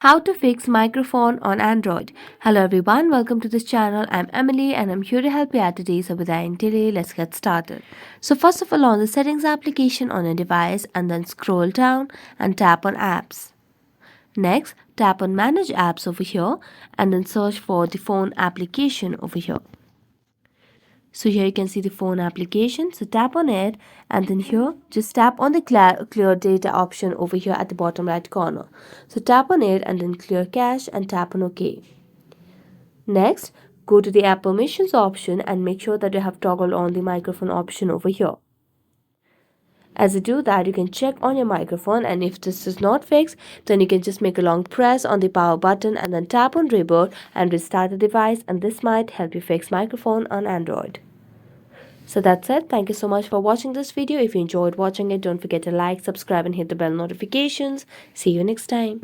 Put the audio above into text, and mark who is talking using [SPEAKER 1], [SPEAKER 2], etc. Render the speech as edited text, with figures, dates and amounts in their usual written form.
[SPEAKER 1] How to fix microphone on Android. Hello everyone, welcome to this channel. I'm Emily and I'm here to help you out today. So without any delay, let's get started. So first of all, on the settings application on your device and then scroll down and tap on apps. Next, tap on manage apps over here and then search for the phone application over here. So here you can see the phone application. So tap on it and then here just tap on the clear data option over here at the bottom right corner. So tap on it and then clear cache and tap on OK. Next, go to the app permissions option and make sure that you have toggled on the microphone option over here. As you do that, you can check on your microphone, and if this is not fixed, then you can just make a long press on the power button and then tap on reboot and restart the device, and this might help you fix microphone on Android. So that's it. Thank you so much for watching this video. If you enjoyed watching it, don't forget to like, subscribe and hit the bell notifications. See you next time.